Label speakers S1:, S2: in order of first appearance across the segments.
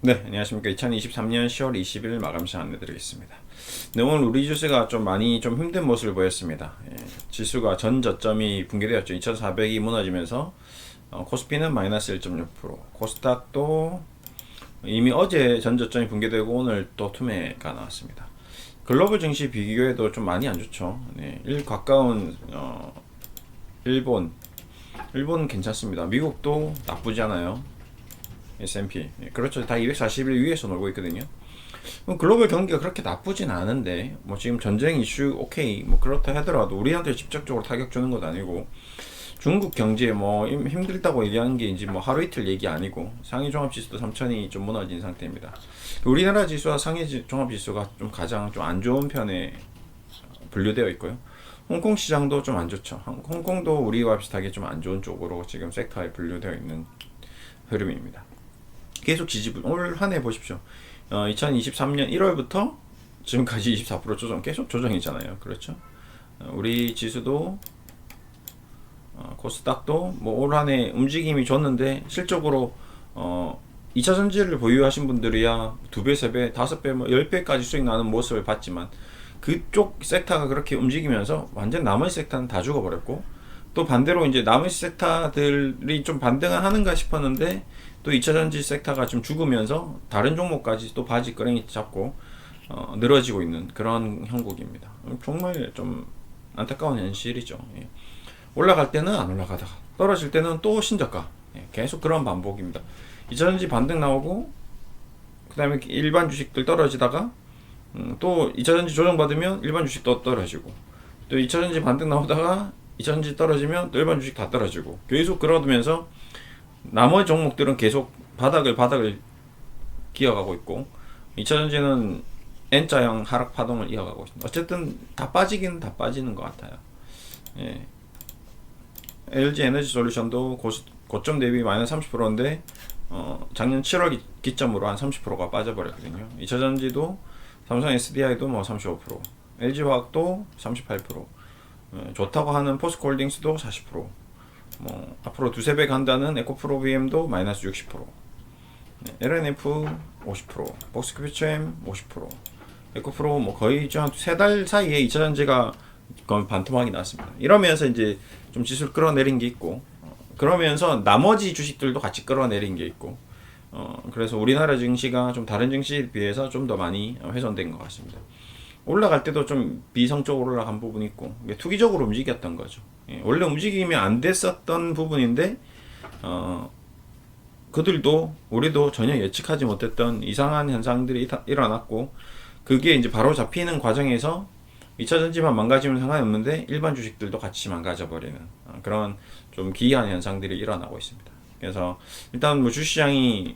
S1: 네, 안녕하십니까. 2023년 10월 20일 마감시 안내드리겠습니다. 네, 오늘 우리 주스가 좀 많이 좀 힘든 모습을 보였습니다. 지수가 전 저점이 붕괴되었죠. 2400이 무너지면서 코스피는 마이너스 1.6%, 코스닥도 이미 어제 전 저점이 붕괴되고 오늘 또 투매가 나왔습니다. 글로벌 증시 비교해도 좀 많이 안 좋죠. 네, 가까운 일본 괜찮습니다. 미국도 나쁘지 않아요. S&P 그렇죠. 다 240일 위에서 놀고 있거든요. 글로벌 경기가 그렇게 나쁘진 않은데 뭐 지금 전쟁 이슈 오케이 뭐 그렇다 하더라도 우리한테 직접적으로 타격 주는 것도 아니고 중국 경제 뭐 힘들다고 얘기하는 게 이제 뭐 하루 이틀 얘기 아니고 상해 종합 지수도 3천이 좀 무너진 상태입니다. 우리나라 지수와 상해 종합 지수가 좀 가장 좀 안 좋은 편에 분류되어 있고요. 홍콩 시장도 좀 안 좋죠. 홍콩도 우리와 비슷하게 좀 안 좋은 쪽으로 지금 섹터에 분류되어 있는 흐름입니다. 계속 지지부 올 한 해 보십시오. 2023년 1월부터 지금까지 24% 조정 계속 조정이잖아요. 그렇죠? 우리 지수도 코스닥도 뭐 올 한 해 움직임이 좋았는데 실적으로 2차 전지를 보유하신 분들이야 2배, 3배, 5배, 뭐 10배까지 수익 나는 모습을 봤지만 그쪽 섹터가 그렇게 움직이면서 완전 나머지 섹터는 다 죽어버렸고 또 반대로 이제 나머지 섹터들이 좀 반등을 하는가 싶었는데 또 2차 전지 섹터가 좀 죽으면서 다른 종목까지 또 바지끄레기 잡고 늘어지고 있는 그런 형국입니다. 정말 좀 안타까운 현실이죠. 예. 올라갈 때는 안 올라가다가 떨어질 때는 또 신저가. 예. 계속 그런 반복입니다. 2차 전지 반등 나오고 그 다음에 일반 주식들 떨어지다가 또 2차 전지 조정받으면 일반 주식 또 떨어지고 또 2차 전지 반등 나오다가 2차 전지 떨어지면 또 일반 주식 다 떨어지고 계속 그러면서 나머지 종목들은 계속 바닥을 기어가고 있고 2차 전지는 N자형 하락 파동을 이어가고 있습니다. 어쨌든 다 빠지긴 다 빠지는 것 같아요. 예. LG 에너지 솔루션도 고점 대비 마이너스 30%인데 작년 7월 기점으로 한 30%가 빠져버렸거든요. 2차 전지도 삼성 SDI도 뭐 35%, LG 화학도 38%, 좋다고 하는 포스코홀딩스도 40%, 뭐 앞으로 두세 배 간다는 에코프로 BM도 마이너스 60%, LNF 50%, 복스큐비처엠 50%, 에코프로 뭐 거의 한 세 달 사이에 2차 전지가 거의 반토막이 났습니다. 이러면서 이제 좀 지수를 끌어내린 게 있고, 그러면서 나머지 주식들도 같이 끌어내린 게 있고, 그래서 우리나라 증시가 좀 다른 증시에 비해서 좀 더 많이 훼손된 것 같습니다. 올라갈 때도 좀 비성적으로 올라간 부분이 있고 투기적으로 움직였던 거죠. 예, 원래 움직이면 안 됐었던 부분인데 그들도 우리도 전혀 예측하지 못했던 이상한 현상들이 일어났고 그게 이제 바로 잡히는 과정에서 2차 전지만 망가지면 상관이 없는데 일반 주식들도 같이 망가져 버리는 그런 좀 기이한 현상들이 일어나고 있습니다. 그래서 일단 뭐 주시장이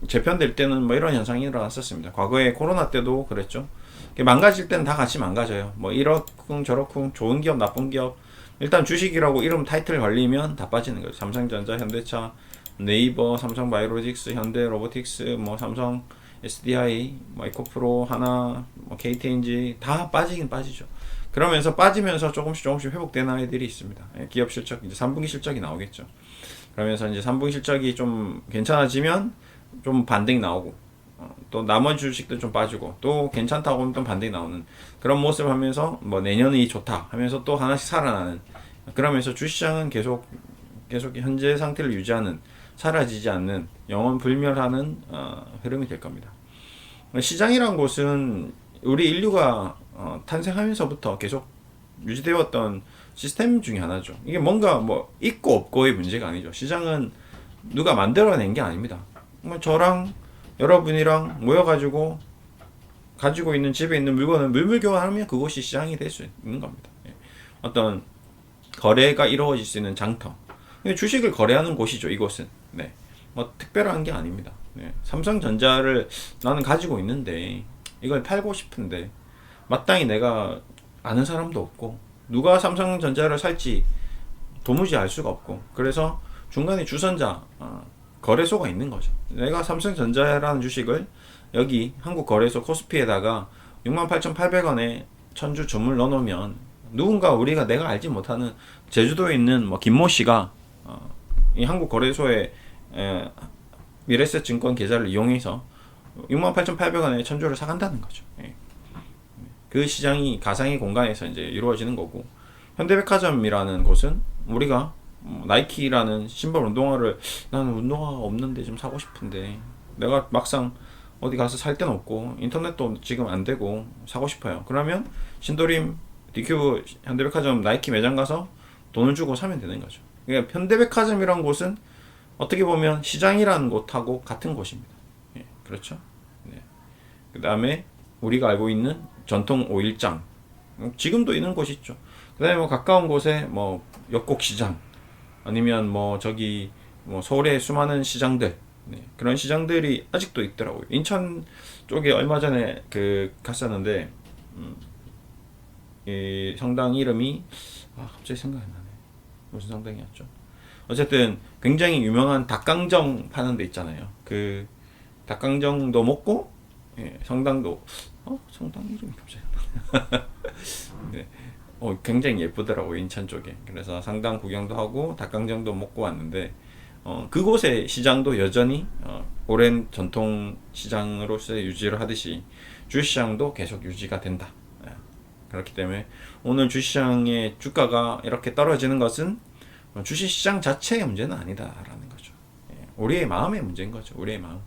S1: 재편될 때는 뭐 이런 현상이 일어났었습니다. 과거에 코로나 때도 그랬죠. 망가질 때는 다 같이 망가져요. 뭐 이러쿵 저러쿵 좋은 기업 나쁜 기업 일단 주식이라고 이름 타이틀 걸리면 다 빠지는 거죠. 삼성전자, 현대차, 네이버, 삼성바이오로직스, 현대로보틱스, 뭐 삼성 SDI, 뭐 에코프로, 하나, 뭐 KTNG 다 빠지긴 빠지죠. 그러면서 빠지면서 조금씩 회복되는 아이들이 있습니다. 기업 실적 이제 3분기 실적이 나오겠죠. 그러면서 이제 3분기 실적이 좀 괜찮아지면 좀 반등이 나오고 또 나머지 주식도 좀 빠지고 또 괜찮다고 하면 또 반등이 나오는 그런 모습을 하면서 뭐 내년이 좋다 하면서 또 하나씩 살아나는 그러면서 주시장은 계속 현재 상태를 유지하는 사라지지 않는 영원 불멸하는 흐름이 될 겁니다. 시장이란 곳은 우리 인류가 탄생하면서부터 계속 유지되었던 시스템 중에 하나죠. 이게 뭔가 뭐 있고 없고의 문제가 아니죠. 시장은 누가 만들어낸 게 아닙니다. 뭐 저랑 여러분이랑 모여가지고 가지고 있는 집에 있는 물건을 물물교환하면 그것이 시장이 될 수 있는 겁니다. 어떤 거래가 이루어질 수 있는 장터. 주식을 거래하는 곳이죠. 이곳은. 네. 뭐 특별한 게 아닙니다. 네. 삼성전자를 나는 가지고 있는데 이걸 팔고 싶은데 마땅히 내가 아는 사람도 없고 누가 삼성전자를 살지 도무지 알 수가 없고 그래서 중간에 주선자 거래소가 있는 거죠. 내가 삼성전자라는 주식을 여기 한국거래소 코스피에다가 68,800원에 천주 주물 넣어놓으면 누군가 우리가 내가 알지 못하는 제주도에 있는 뭐 김모 씨가 이 한국거래소에 미래세 증권 계좌를 이용해서 68,800원에 천조를 사간다는 거죠. 예. 그 시장이 가상의 공간에서 이제 이루어지는 거고, 현대백화점이라는 곳은 우리가 나이키라는 신발 운동화를 나는 운동화가 없는데 좀 사고 싶은데 내가 막상 어디 가서 살 데는 없고 인터넷도 지금 안 되고 사고 싶어요. 그러면 신도림 디큐브 현대백화점 나이키 매장 가서 돈을 주고 사면 되는 거죠. 그러니까 현대백화점이라는 곳은 어떻게 보면 시장이라는 곳하고 같은 곳입니다. 예, 그렇죠. 네. 그 다음에 우리가 알고 있는 전통 오일장, 지금도 있는 곳이 있죠. 그 다음에 뭐 가까운 곳에 뭐 역곡시장, 아니면 뭐 저기 뭐 서울의 수많은 시장들, 네, 그런 시장들이 아직도 있더라고요. 인천 쪽에 얼마 전에 그 갔었는데, 이 성당 이름이 갑자기 생각이 안 나네. 무슨 성당이었죠? 어쨌든 굉장히 유명한 닭강정 파는 데 있잖아요. 그 닭강정도 먹고, 예, 성당도 성당 이름이 갑자기 안 나네. 네. 굉장히 예쁘더라고요, 인천 쪽에. 그래서 상당 구경도 하고 닭강정도 먹고 왔는데, 그곳의 시장도 여전히 오랜 전통 시장으로서 유지를 하듯이 주시장도 계속 유지가 된다. 예. 그렇기 때문에 오늘 주시장의 주가가 이렇게 떨어지는 것은 주식시장 자체의 문제는 아니다라는 거죠. 예. 우리의 마음의 문제인 거죠. 우리의 마음.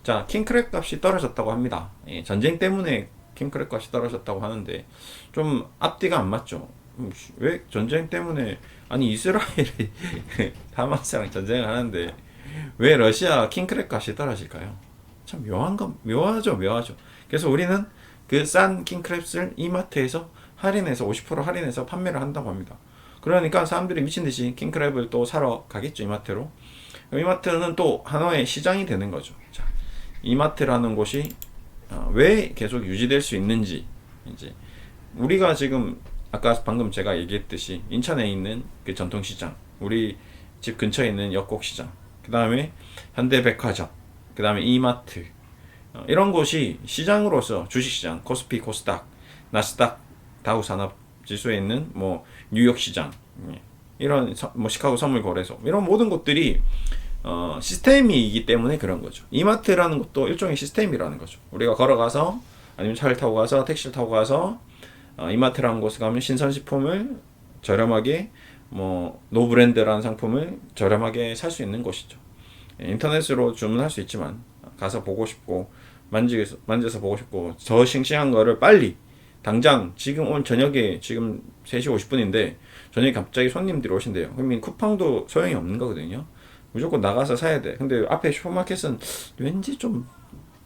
S1: 자, 킹크랩 값이 떨어졌다고 합니다. 예. 전쟁 때문에 킹크랩 값이 떨어졌다고 하는데 좀 앞뒤가 안 맞죠. 왜 전쟁 때문에, 아니 이스라엘이 하마스랑 전쟁을 하는데 왜 러시아 킹크랩 값이 떨어질까요? 참 묘하죠. 그래서 우리는 그 싼 킹크랩을 이마트에서 할인해서 50% 할인해서 판매를 한다고 합니다. 그러니까 사람들이 미친듯이 킹크랩을 또 사러 가겠죠, 이마트로. 이마트는 또 하나의 시장이 되는 거죠. 자, 이마트라는 곳이 왜 계속 유지될 수 있는지, 이제 우리가 지금 아까 방금 제가 얘기했듯이 인천에 있는 그 전통시장, 우리 집 근처에 있는 역곡시장, 그 다음에 현대백화점, 그 다음에 이마트, 이런 곳이 시장으로서 주식시장, 코스피, 코스닥, 나스닥, 다우산업지수에 있는 뭐 뉴욕시장, 이런 뭐 시카고 선물거래소, 이런 모든 곳들이 시스템이기 때문에 그런 거죠. 이마트라는 것도 일종의 시스템이라는 거죠. 우리가 걸어가서 아니면 차를 타고 가서 택시를 타고 가서 이마트라는 곳에 가면 신선식품을 저렴하게, 뭐 노브랜드라는 상품을 저렴하게 살 수 있는 곳이죠. 인터넷으로 주문할 수 있지만 가서 보고 싶고 만져서 보고 싶고 저 싱싱한 거를 빨리 당장 지금 오늘 저녁에 지금 3시 50분인데 저녁에 갑자기 손님들이 오신대요. 그러면 쿠팡도 소용이 없는 거거든요. 무조건 나가서 사야 돼. 근데 앞에 슈퍼마켓은 왠지 좀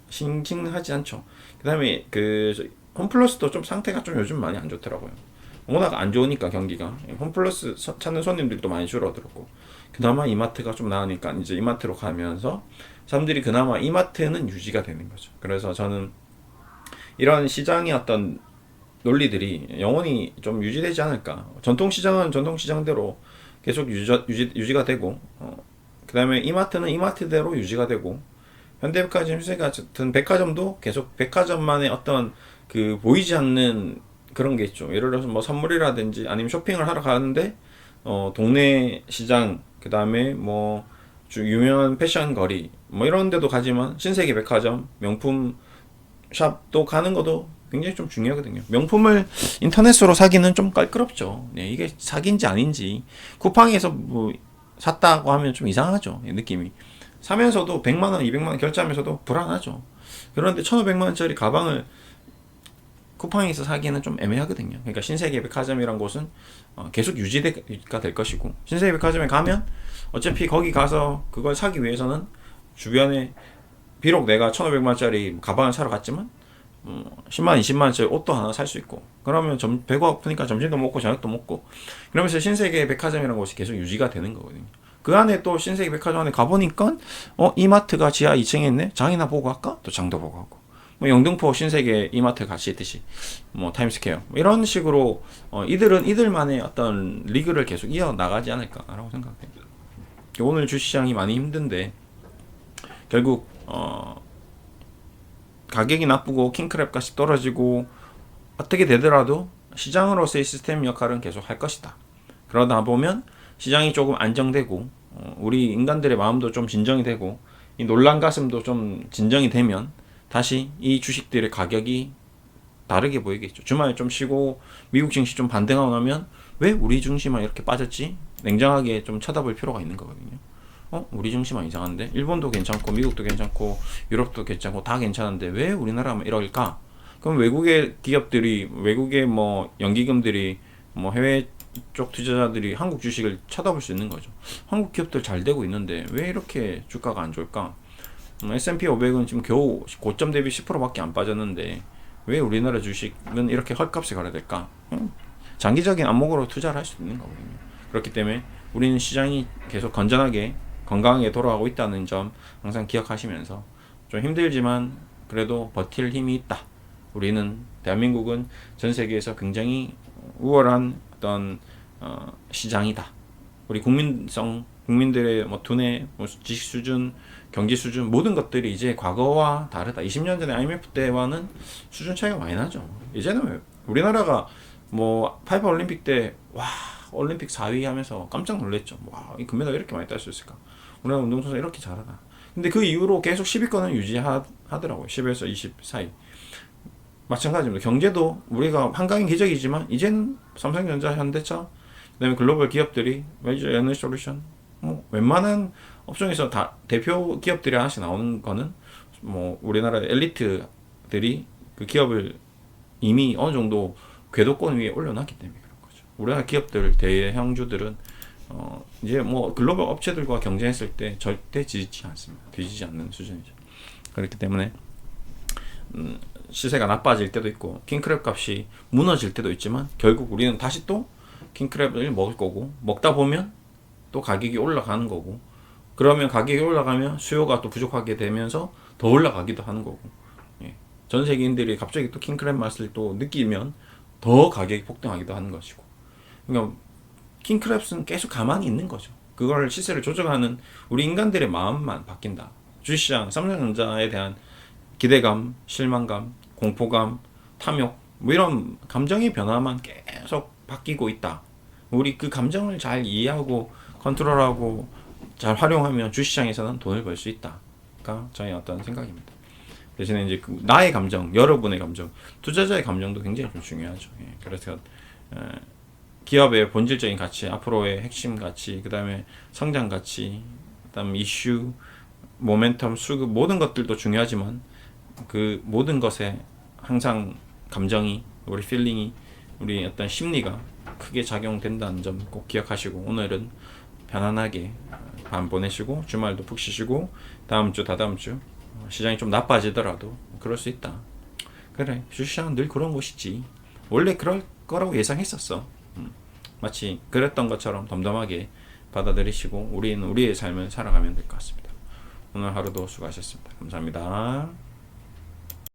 S1: 싱싱하지 않죠. 그 다음에 그 홈플러스도 좀 상태가 좀 요즘 많이 안 좋더라고요. 워낙 안 좋으니까 경기가. 홈플러스 찾는 손님들도 많이 줄어들었고, 그나마 이마트가 좀 나으니까 이제 이마트로 가면서 사람들이 그나마 이마트는 유지가 되는 거죠. 그래서 저는 이런 시장의 어떤 논리들이 영원히 좀 유지되지 않을까. 전통시장은 전통시장대로 계속 유지가 되고, 그 다음에 이마트는 이마트대로 유지가 되고, 현대백화점, 휴대백화점, 백화점도 계속 백화점만의 어떤 그 보이지 않는 그런 게 있죠. 예를 들어서 뭐 선물이라든지 아니면 쇼핑을 하러 가는데 동네 시장, 그 다음에 뭐 유명한 패션 거리 뭐 이런 데도 가지만 신세계 백화점, 명품 샵도 가는 것도 굉장히 좀 중요하거든요. 명품을 인터넷으로 사기는 좀 깔끄럽죠. 네, 이게 사기인지 아닌지 쿠팡에서 뭐 샀다고 하면 좀 이상하죠. 느낌이. 사면서도 100만원, 200만원 결제하면서도 불안하죠. 그런데 1500만원짜리 가방을 쿠팡에서 사기에는 좀 애매하거든요. 그러니까 신세계 백화점이란 곳은 계속 유지가 될 것이고, 신세계 백화점에 가면 어차피 거기 가서 그걸 사기 위해서는 주변에 비록 내가 1500만원짜리 가방을 사러 갔지만 10만, 20만원짜리 옷도 하나 살 수 있고, 그러면 배가 고프니까 점심도 먹고 저녁도 먹고, 그러면서 신세계 백화점이라는 곳이 계속 유지가 되는 거거든요. 그 안에 또 신세계 백화점 안에 가보니까 이마트가 지하 2층에 있네? 장이나 보고 갈까? 또 장도 보고 가고, 뭐 영등포 신세계 이마트 같이 있듯이 뭐 타임스퀘어 뭐 이런 식으로 이들은 이들만의 어떤 리그를 계속 이어나가지 않을까라고 생각합니다. 오늘 주시장이 많이 힘든데 결국 가격이 나쁘고 킹크랩 값이 떨어지고 어떻게 되더라도 시장으로서의 시스템 역할은 계속 할 것이다. 그러다 보면 시장이 조금 안정되고 우리 인간들의 마음도 좀 진정이 되고 이 놀란 가슴도 좀 진정이 되면 다시 이 주식들의 가격이 다르게 보이겠죠. 주말에 좀 쉬고 미국 증시 좀 반등하고 나면 왜 우리 증시만 이렇게 빠졌지? 냉정하게 좀 쳐다볼 필요가 있는 거거든요. 우리 증시만 이상한데 일본도 괜찮고 미국도 괜찮고 유럽도 괜찮고 다 괜찮은데 왜 우리나라만 이럴까? 그럼 외국의 기업들이 외국의 뭐 연기금들이 뭐 해외 쪽 투자자들이 한국 주식을 쳐다볼 수 있는 거죠. 한국 기업들 잘 되고 있는데 왜 이렇게 주가가 안 좋을까? S&P 500은 지금 겨우 고점 대비 10%밖에 안 빠졌는데 왜 우리나라 주식은 이렇게 헐값에 거래될까? 장기적인 안목으로 투자를 할 수 있는 거거든요. 그렇기 때문에 우리는 시장이 계속 건전하게 건강하게 돌아가고 있다는 점 항상 기억하시면서 좀 힘들지만 그래도 버틸 힘이 있다. 우리는 대한민국은 전 세계에서 굉장히 우월한 어떤 시장이다. 우리 국민들의 뭐 두뇌, 뭐 지식 수준, 경제 수준 모든 것들이 이제 과거와 다르다. 20년 전에 IMF 때와는 수준 차이가 많이 나죠. 이제는 우리나라가 뭐 파이파 올림픽 때 와 올림픽 4위 하면서 깜짝 놀랐죠. 와, 이 금메달 이렇게 많이 딸 수 있을까? 우리나라 운동선수 이렇게 잘하나? 근데 그 이후로 계속 10위권을 유지하더라고요. 10에서 20 사이. 마찬가지입니다. 경제도 우리가 한강인 기적이지만 이제는 삼성전자, 현대차, 그다음에 글로벌 기업들이 메이저 에너지 솔루션, 뭐 웬만한 업종에서 다 대표 기업들이 하나씩 나오는 거는 뭐 우리나라 엘리트들이 그 기업을 이미 어느 정도 궤도권 위에 올려놨기 때문에 그런 거죠. 우리나라 기업들 대형주들은 이제 뭐 글로벌 업체들과 경쟁했을 때 절대 뒤지지 않습니다. 뒤지지 않는 수준이죠. 그렇기 때문에 시세가 나빠질 때도 있고 킹크랩 값이 무너질 때도 있지만 결국 우리는 다시 또 킹크랩을 먹을 거고 먹다 보면 또 가격이 올라가는 거고 그러면 가격이 올라가면 수요가 또 부족하게 되면서 더 올라가기도 하는 거고 예. 전 세계인들이 갑자기 또 킹크랩 맛을 또 느끼면 더 가격이 폭등하기도 하는 것이고 그러니까 킹크랩은 계속 가만히 있는 거죠. 그걸 시세를 조정하는 우리 인간들의 마음만 바뀐다. 주식시장, 삼성전자에 대한 기대감, 실망감, 공포감, 탐욕 뭐 이런 감정의 변화만 계속 바뀌고 있다. 우리 그 감정을 잘 이해하고 컨트롤하고 잘 활용하면 주식시장에서는 돈을 벌 수 있다가 저의 어떤 생각입니다. 대신에 이제 그 나의 감정, 여러분의 감정, 투자자의 감정도 굉장히 좀 중요하죠. 예. 그래서 기업의 본질적인 가치, 앞으로의 핵심 가치, 그 다음에 성장 가치, 그 다음 이슈, 모멘텀, 수급 모든 것들도 중요하지만 그 모든 것에 항상 감정이, 우리 필링이, 우리 어떤 심리가 크게 작용된다는 점 꼭 기억하시고 오늘은 편안하게 밤 보내시고 주말도 푹 쉬시고 다음 주, 다다음 주 시장이 좀 나빠지더라도 그럴 수 있다. 그래, 주식시장은 늘 그런 곳이지. 원래 그럴 거라고 예상했었어. 마치 그랬던 것처럼 덤덤하게 받아들이시고 우리는 우리의 삶을 살아가면 될 것 같습니다. 오늘 하루도 수고하셨습니다. 감사합니다.